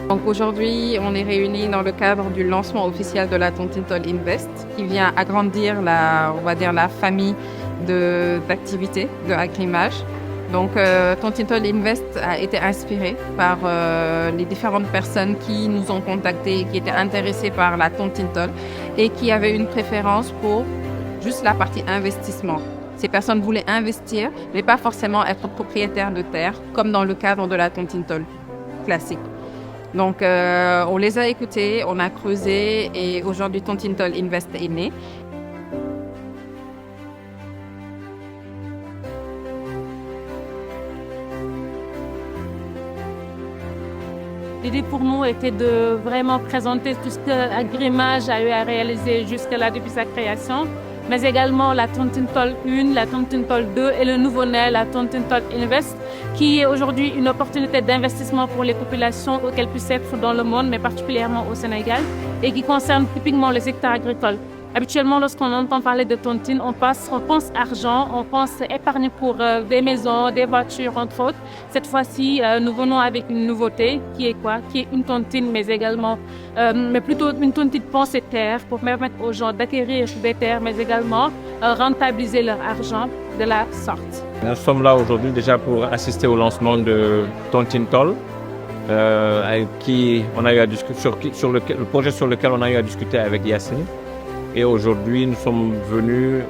Donc aujourd'hui, on est réunis dans le cadre du lancement officiel de la Tontintol Invest, qui vient agrandir la famille d'activités de Agrimage. Donc Tontintol Invest a été inspiré par les différentes personnes qui nous ont contactés, qui étaient intéressées par la Tontintol et qui avaient une préférence pour juste la partie investissement. Ces personnes voulaient investir, mais pas forcément être propriétaires de terre, comme dans le cadre de la Tontintol classique. Donc, on les a écoutés, on a creusé et aujourd'hui, Tontintol Invest est né. L'idée pour nous était de vraiment présenter tout ce que Agrimage a eu à réaliser jusque-là depuis sa création, mais également la Tontintol 1, la Tontintol 2 et le nouveau-né, la Tontintol Invest, qui est aujourd'hui une opportunité d'investissement pour les populations qu'elles puissent être dans le monde, mais particulièrement au Sénégal, et qui concerne typiquement les secteurs agricoles. Habituellement, lorsqu'on entend parler de tontine, on pense argent, on pense épargne pour des maisons, des voitures, entre autres. Cette fois-ci, nous venons avec une nouveauté qui est quoi? Qui est une tontine, mais également, mais plutôt une tontine pensée terre pour permettre aux gens d'acquérir des terres, mais également rentabiliser leur argent de la sorte. Nous sommes là aujourd'hui déjà pour assister au lancement de Tontintol, avec qui on a eu à discuter sur le projet sur lequel on a eu à discuter avec Yacine. Et aujourd'hui, nous sommes venus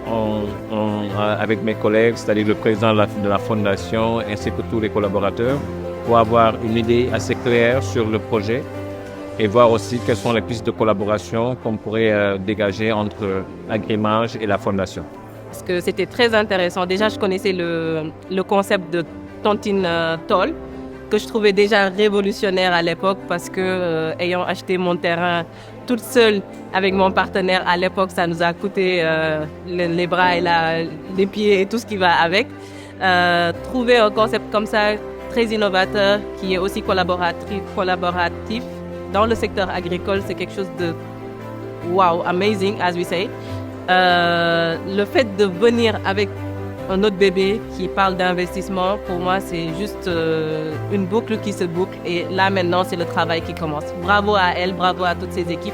avec mes collègues, c'est-à-dire le président de la fondation ainsi que tous les collaborateurs, pour avoir une idée assez claire sur le projet et voir aussi quelles sont les pistes de collaboration qu'on pourrait dégager entre Agrimage et la fondation. Parce que c'était très intéressant. Déjà, je connaissais le concept de Tontintol, que je trouvais déjà révolutionnaire à l'époque parce que ayant acheté mon terrain toute seule avec mon partenaire à l'époque, ça nous a coûté les bras et les pieds et tout ce qui va avec. Trouver un concept comme ça, très innovateur, qui est aussi collaboratif dans le secteur agricole, c'est quelque chose de wow, amazing, as we say. Le fait de venir avec un autre bébé qui parle d'investissement, pour moi, c'est juste une boucle qui se boucle. Et là, maintenant, c'est le travail qui commence. Bravo à elle, bravo à toutes ses équipes.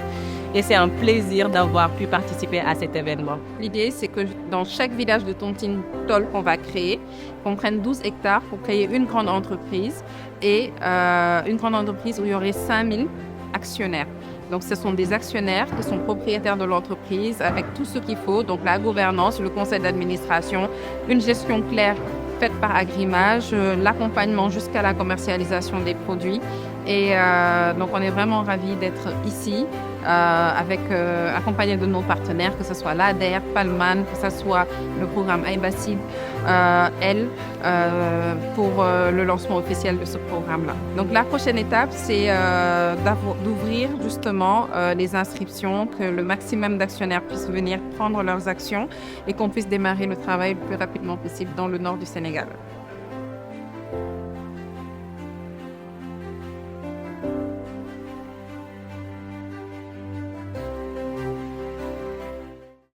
Et c'est un plaisir d'avoir pu participer à cet événement. L'idée, c'est que dans chaque village de Tontintol qu'on va créer, qu'on prenne 12 hectares pour créer une grande entreprise et une grande entreprise où il y aurait 5000 actionnaires. Donc, ce sont des actionnaires qui sont propriétaires de l'entreprise avec tout ce qu'il faut, donc la gouvernance, le conseil d'administration, une gestion claire faite par Agrimage, l'accompagnement jusqu'à la commercialisation des produits. Et donc, on est vraiment ravis d'être ici, accompagné de nos partenaires, que ce soit l'ADER, Palman, que ce soit le programme Aibacid, pour le lancement officiel de ce programme-là. Donc, la prochaine étape, c'est d'ouvrir justement les inscriptions, que le maximum d'actionnaires puissent venir prendre leurs actions et qu'on puisse démarrer le travail le plus rapidement possible dans le nord du Sénégal.